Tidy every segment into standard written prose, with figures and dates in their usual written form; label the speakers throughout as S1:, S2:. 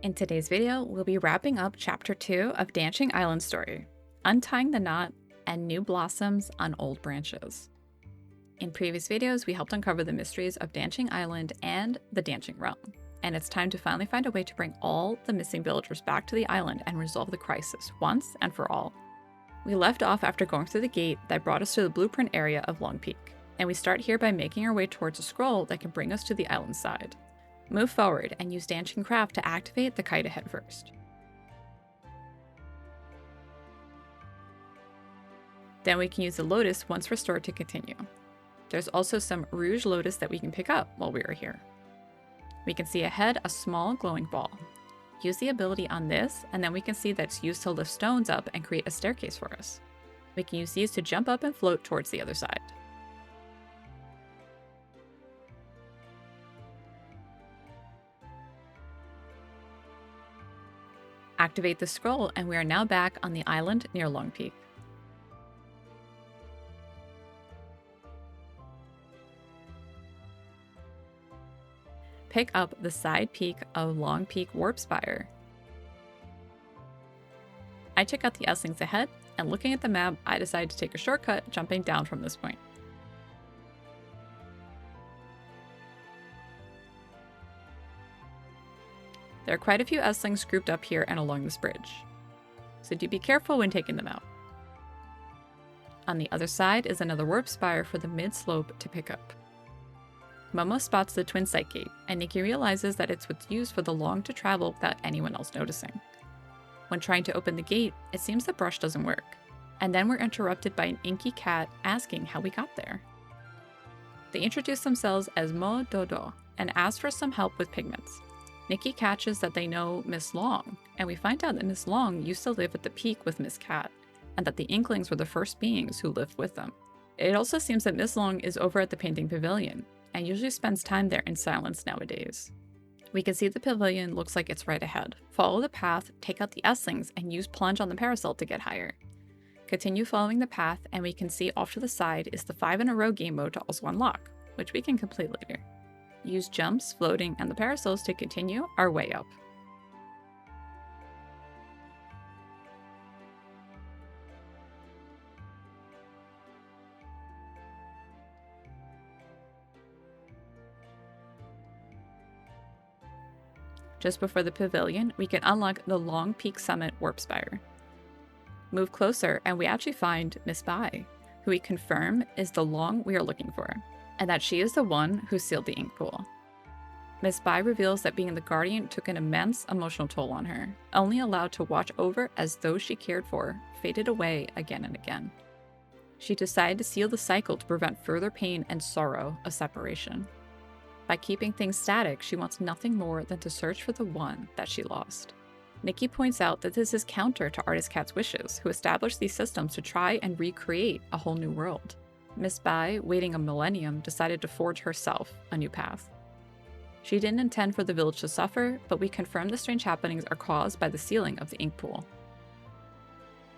S1: In today's video, we'll be wrapping up Chapter 2 of Danqing Island story, Untying the Knot and New Blossoms on Old Branches. In previous videos, we helped uncover the mysteries of Danqing Island and the Danqing Realm, and it's time to finally find a way to bring all the missing villagers back to the island and resolve the crisis once and for all. We left off after going through the gate that brought us to the blueprint area of Loong Peak, and we start here by making our way towards a scroll that can bring us to the island side. Move forward and use Danqing Craft to activate the kite ahead first. Then we can use the lotus once restored to continue. There's also some rouge lotus that we can pick up while we are here. We can see ahead a small glowing ball. Use the ability on this, and then we can see that it's used to lift stones up and create a staircase for us. We can use these to jump up and float towards the other side. Activate the scroll, and we are now back on the island near Loong Peak. Pick up the side peak of Loong Peak Warp Spire. I check out the S-Links ahead, and looking at the map, I decide to take a shortcut jumping down from this point. There are quite a few S-Links grouped up here and along this bridge, so do be careful when taking them out. On the other side is another warp spire for the mid-slope to pick up. Momo spots the Twinsight gate, and Nikki realizes that it's what's used for the Loong to travel without anyone else noticing. When trying to open the gate, it seems the brush doesn't work, and then we're interrupted by an inky cat asking how we got there. They introduce themselves as Mo Dodo and ask for some help with pigments. Nikki catches that they know Miss Loong, and we find out that Miss Loong used to live at the peak with Miss Cat, and that the Inklings were the first beings who lived with them. It also seems that Miss Loong is over at the painting pavilion, and usually spends time there in silence nowadays. We can see the pavilion looks like it's right ahead. Follow the path, take out the S-Links, and use plunge on the parasol to get higher. Continue following the path, and we can see off to the side is the 5 in a row game mode to also unlock, which we can complete later. Use jumps, floating, and the parasols to continue our way up. Just before the pavilion, we can unlock the Loong Peak Summit Warp Spire. Move closer, and we actually find Miss Bai, who we confirm is the Loong we are looking for, and that she is the one who sealed the ink pool. Miss Bai reveals that being the guardian took an immense emotional toll on her, only allowed to watch over as those she cared for faded away again and again. She decided to seal the cycle to prevent further pain and sorrow of separation. By keeping things static, she wants nothing more than to search for the one that she lost. Nikki points out that this is counter to Artist Cat's wishes, who established these systems to try and recreate a whole new world. Miss Bai, waiting a millennium, decided to forge herself a new path. She didn't intend for the village to suffer, but we confirm the strange happenings are caused by the sealing of the ink pool.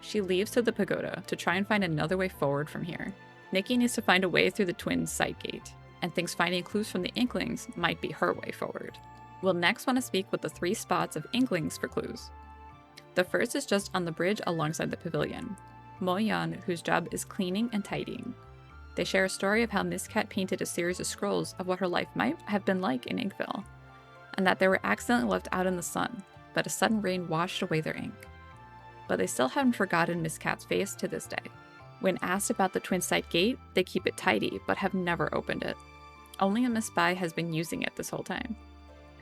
S1: She leaves to the pagoda to try and find another way forward from here. Nikki needs to find a way through the Twinsight gate, and thinks finding clues from the Inklings might be her way forward. We'll next want to speak with the 3 spots of Inklings for clues. The first is just on the bridge alongside the pavilion. Mo Yan, whose job is cleaning and tidying. They share a story of how Miss Cat painted a series of scrolls of what her life might have been like in Inkville, and that they were accidentally left out in the sun, but a sudden rain washed away their ink. But they still haven't forgotten Miss Cat's face to this day. When asked about the Twinsight gate, they keep it tidy, but have never opened it. Only Miss Bai has been using it this whole time.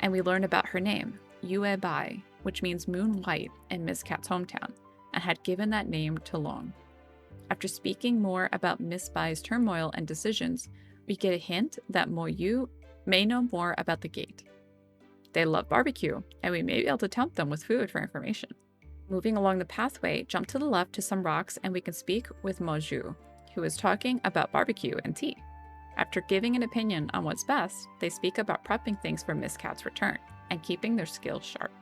S1: And we learn about her name, Yue Bai, which means moonlight in Miss Cat's hometown, and had given that name to Loong. After speaking more about Miss Bai's turmoil and decisions, we get a hint that Mo Yu may know more about the gate. They love barbecue, and we may be able to tempt them with food for information. Moving along the pathway, jump to the left to some rocks and we can speak with Mo Ju, who is talking about barbecue and tea. After giving an opinion on what's best, they speak about prepping things for Miss Cat's return and keeping their skills sharp.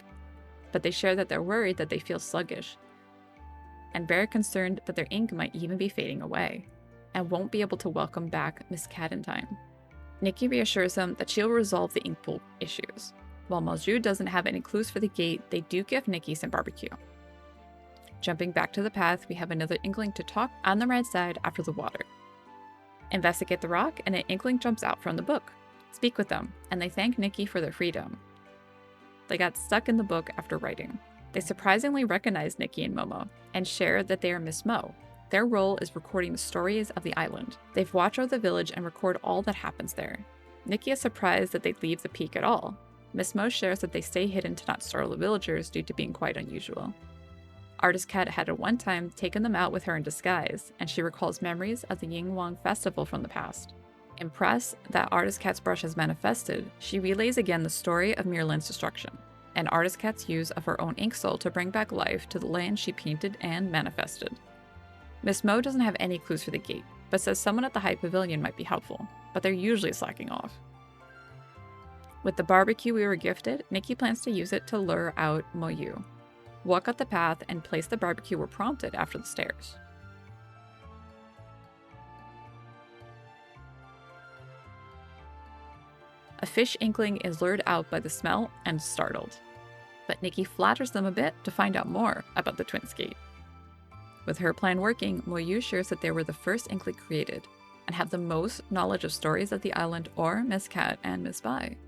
S1: But they share that they're worried that they feel sluggish and very concerned that their ink might even be fading away and won't be able to welcome back Miss Cat in time. Nikki reassures them that she'll resolve the ink pool issues. While Moju doesn't have any clues for the gate, they do give Nikki some barbecue. Jumping back to the path, we have another inkling to talk on the right side after the water. Investigate the rock, and an inkling jumps out from the book. Speak with them, and they thank Nikki for their freedom. They got stuck in the book after writing. They surprisingly recognize Nikki and Momo, and share that they are Miss Mo. Their role is recording the stories of the island. They've watched over the village and record all that happens there. Nikki is surprised that they leave the peak at all. Miss Mo shares that they stay hidden to not startle the villagers due to being quite unusual. Artist Cat had at one time taken them out with her in disguise, and she recalls memories of the Yingwang festival from the past. Impressed that Artist Cat's brush has manifested, she relays again the story of Mirlin's destruction, and Artist Cat's use of her own ink soul to bring back life to the land she painted and manifested. Miss Mo doesn't have any clues for the gate, but says someone at the High Pavilion might be helpful, but they're usually slacking off. With the barbecue we were gifted, Nikki plans to use it to lure out Moyu. Walk up the path and place the barbecue where prompted after the stairs. A fish inkling is lured out by the smell and startled, but Nikki flatters them a bit to find out more about the Twins Gate. With her plan working, Moyu shares that they were the first inkling created, and have the most knowledge of stories of the island or Miss Cat and Miss Bai.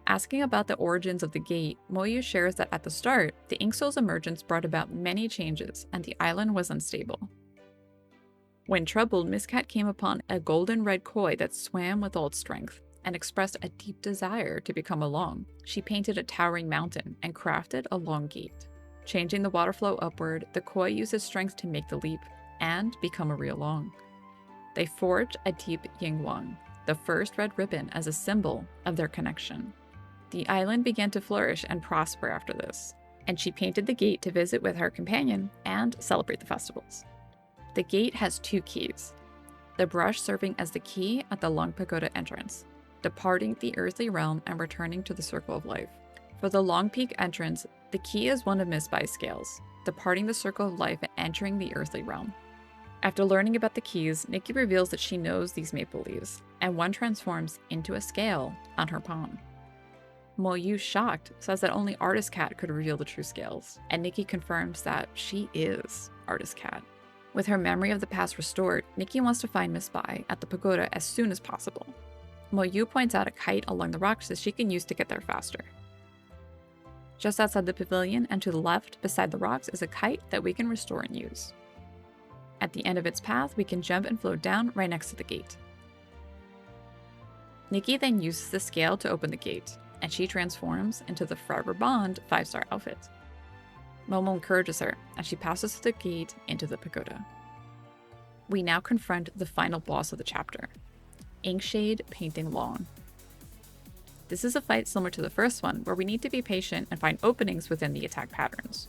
S1: Asking about the origins of the gate, Moyu shares that at the start, the Inksoul's emergence brought about many changes and the island was unstable. When troubled, Miss Cat came upon a golden red koi that swam with all its strength and expressed a deep desire to become a Loong. She painted a towering mountain and crafted a long gate. Changing the water flow upward, the koi uses strength to make the leap and become a real Loong. They forged a deep Yingwang, the first red ribbon, as a symbol of their connection. The island began to flourish and prosper after this, and she painted the gate to visit with her companion and celebrate the festivals. The gate has 2 keys, the brush serving as the key at the Loong Pagoda entrance, departing the earthly realm and returning to the circle of life. For the Loong Peak entrance, the key is one of Miss Bai's scales, departing the circle of life and entering the earthly realm. After learning about the keys, Nikki reveals that she knows these maple leaves, and one transforms into a scale on her palm. Moyu, shocked, says that only Artist Cat could reveal the true scales, and Nikki confirms that she is Artist Cat. With her memory of the past restored, Nikki wants to find Miss Bai at the pagoda as soon as possible. Moyu points out a kite along the rocks that she can use to get there faster. Just outside the pavilion and to the left, beside the rocks, is a kite that we can restore and use. At the end of its path, we can jump and float down right next to the gate. Nikki then uses the scale to open the gate, and she transforms into the Forever Bond 5-star outfit. Momo encourages her, and she passes through the gate into the pagoda. We now confront the final boss of the chapter, Inkshade painting Loong. This is a fight similar to the first one, where we need to be patient and find openings within the attack patterns.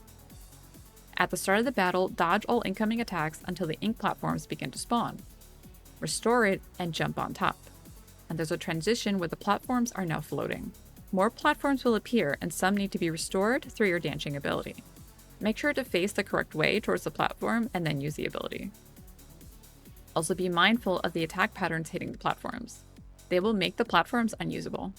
S1: At the start of the battle, dodge all incoming attacks until the ink platforms begin to spawn. Restore it and jump on top. And there's a transition where the platforms are now floating. More platforms will appear, and some need to be restored through your Danqing ability. Make sure to face the correct way towards the platform and then use the ability. Also be mindful of the attack patterns hitting the platforms. They will make the platforms unusable.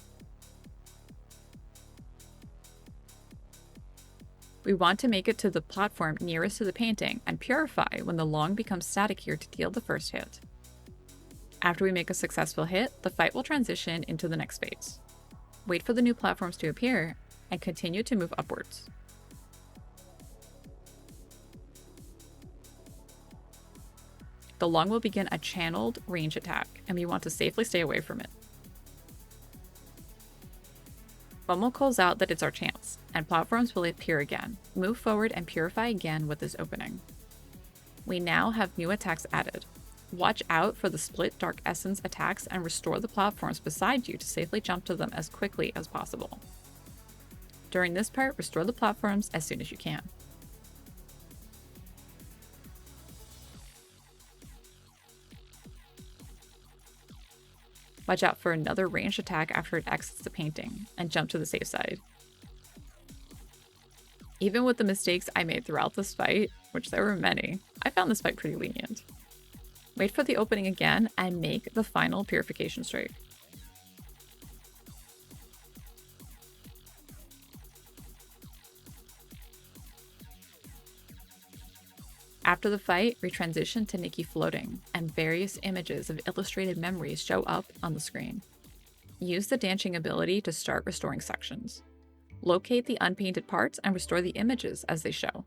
S1: We want to make it to the platform nearest to the painting and purify when the Loong becomes static here to deal the first hit. After we make a successful hit, the fight will transition into the next phase. Wait for the new platforms to appear and continue to move upwards. The Loong will begin a channeled range attack, and we want to safely stay away from it. Momo calls out that it's our chance, and platforms will appear again. Move forward and purify again with this opening. We now have new attacks added. Watch out for the split Dark Essence attacks and restore the platforms beside you to safely jump to them as quickly as possible. During this part, restore the platforms as soon as you can. Watch out for another ranged attack after it exits the painting, and jump to the safe side. Even with the mistakes I made throughout this fight, which there were many, I found this fight pretty lenient. Wait for the opening again and make the final purification strike. After the fight, we transition to Nikki floating, and various images of illustrated memories show up on the screen. Use the Danqing ability to start restoring sections. Locate the unpainted parts and restore the images as they show.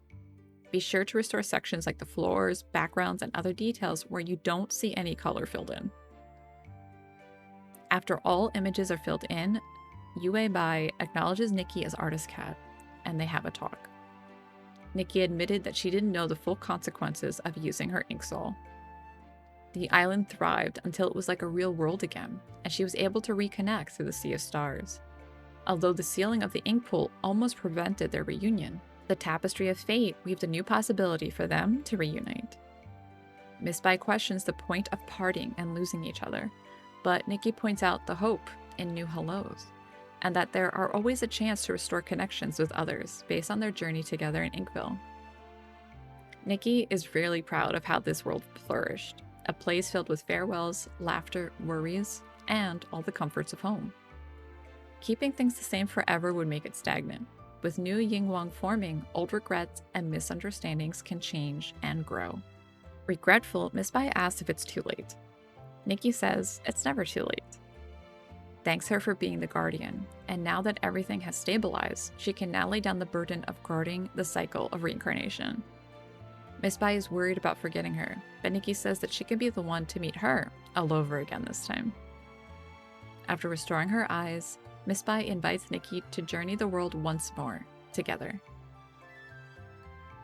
S1: Be sure to restore sections like the floors, backgrounds, and other details where you don't see any color filled in. After all images are filled in, Yue Bai acknowledges Nikki as Artist Cat, and they have a talk. Nikki admitted that she didn't know the full consequences of using her ink soul. The island thrived until it was like a real world again, and she was able to reconnect through the sea of stars. Although the sealing of the ink pool almost prevented their reunion, the tapestry of fate weaved a new possibility for them to reunite. Miss Bai questions the point of parting and losing each other, but Nikki points out the hope in new hellos, and that there are always a chance to restore connections with others based on their journey together in Inkville. Nikki is really proud of how this world flourished, a place filled with farewells, laughter, worries, and all the comforts of home. Keeping things the same forever would make it stagnant. With new Yingwang forming, old regrets and misunderstandings can change and grow. Regretful, Miss Bai asks if it's too late. Nikki says it's never too late. Thanks her for being the guardian, and now that everything has stabilized, she can now lay down the burden of guarding the cycle of reincarnation. Miss Bai is worried about forgetting her, but Nikki says that she can be the one to meet her all over again this time. After restoring her eyes, Miss Bai invites Nikki to journey the world once more, together.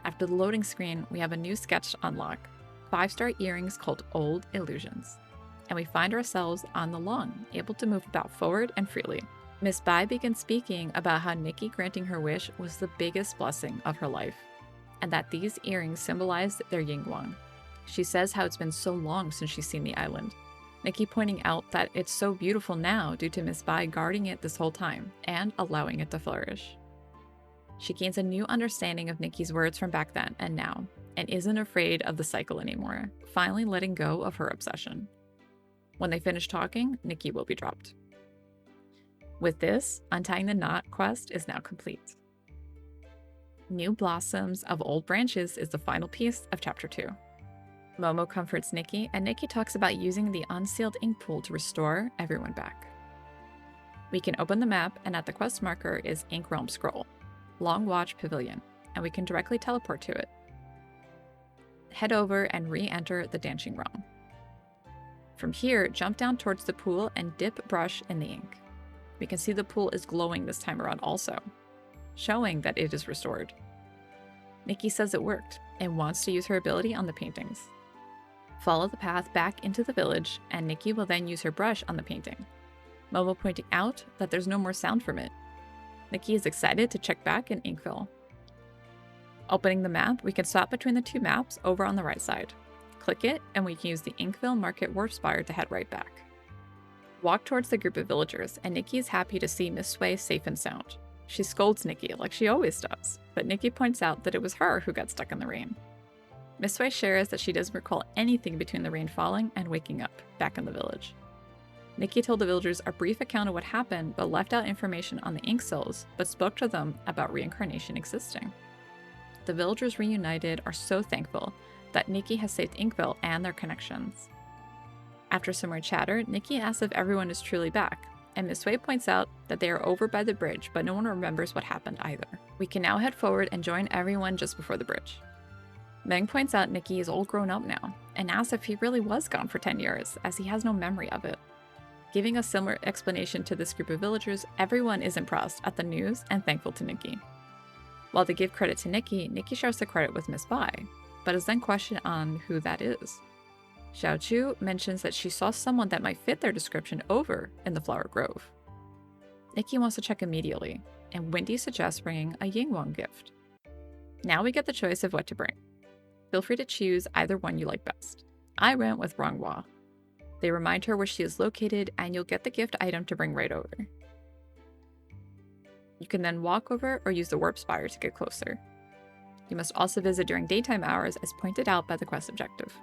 S1: After the loading screen, we have a new sketch to unlock, 5-star earrings called Old Illusions, and we find ourselves on the Loong, able to move about forward and freely. Miss Bai begins speaking about how Nikki granting her wish was the biggest blessing of her life, and that these earrings symbolized their Yingwang. She says how it's been so long since she's seen the island, Nikki pointing out that it's so beautiful now due to Miss Bai guarding it this whole time and allowing it to flourish. She gains a new understanding of Nikki's words from back then and now, and isn't afraid of the cycle anymore, finally letting go of her obsession. When they finish talking, Nikki will be dropped. With this, Untying the Knot quest is now complete. New Blossoms of Old Branches is the final piece of Chapter 2. Momo comforts Nikki, and Nikki talks about using the unsealed ink pool to restore everyone back. We can open the map, and at the quest marker is Ink Realm Scroll, Long Watch Pavilion, and we can directly teleport to it. Head over and re-enter the Danqing Realm. From here, jump down towards the pool and dip brush in the ink. We can see the pool is glowing this time around also, showing that it is restored. Nikki says it worked, and wants to use her ability on the paintings. Follow the path back into the village, and Nikki will then use her brush on the painting, Momo pointing out that there's no more sound from it. Nikki is excited to check back in Inkville. Opening the map, we can swap between the two maps over on the right side. Click it, and we can use the Inkville Market Warp Spire to head right back. Walk towards the group of villagers, and Nikki is happy to see Miss Sui safe and sound. She scolds Nikki like she always does, but Nikki points out that it was her who got stuck in the rain. Miss Sui shares that she doesn't recall anything between the rain falling and waking up back in the village. Nikki told the villagers a brief account of what happened, but left out information on the ink souls, but spoke to them about reincarnation existing. The villagers reunited are so thankful that Nikki has saved Inkville and their connections. After some more chatter, Nikki asks if everyone is truly back, and Miss Sui points out that they are over by the bridge, but no one remembers what happened either. We can now head forward and join everyone just before the bridge. Meng points out Nikki is all grown up now, and asks if he really was gone for 10 years, as he has no memory of it. Giving a similar explanation to this group of villagers, everyone is impressed at the news and thankful to Nikki. While they give credit to Nikki, Nikki shares the credit with Miss Bai, but is then questioned on who that is. Xiao Chu mentions that she saw someone that might fit their description over in the Flower Grove. Nikki wants to check immediately, and Wendy suggests bringing a Yingwang gift. Now we get the choice of what to bring. Feel free to choose either one you like best. I went with Ronghua. They remind her where she is located, and you'll get the gift item to bring right over. You can then walk over or use the warp spire to get closer. You must also visit during daytime hours as pointed out by the quest objective.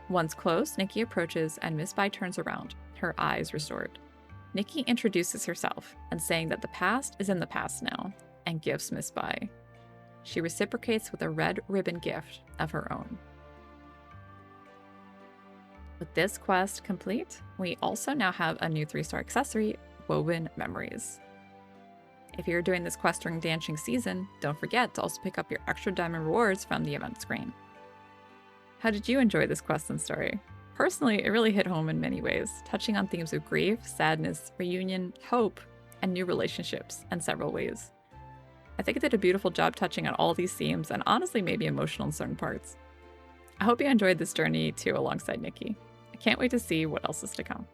S1: Once close, Nikki approaches and Miss Bai turns around, her eyes restored. Nikki introduces herself and saying that the past is in the past now, and gifts Miss Bai. she reciprocates with a red ribbon gift of her own. With this quest complete, we also now have a new 3-star accessory, Woven Memories. If you're doing this quest during Danqing season, don't forget to also pick up your extra diamond rewards from the event screen. How did you enjoy this quest and story? Personally, it really hit home in many ways, touching on themes of grief, sadness, reunion, hope, and new relationships in several ways. I think it did a beautiful job touching on all these themes and honestly made me emotional in certain parts. I hope you enjoyed this journey too alongside Nikki. I can't wait to see what else is to come.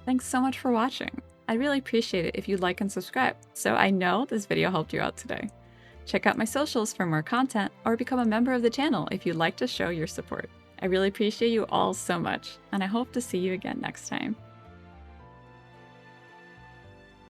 S1: Thanks so much for watching. I'd really appreciate it if you'd like and subscribe, so I know this video helped you out today. Check out my socials for more content, or become a member of the channel if you'd like to show your support. I really appreciate you all so much, and I hope to see you again next time.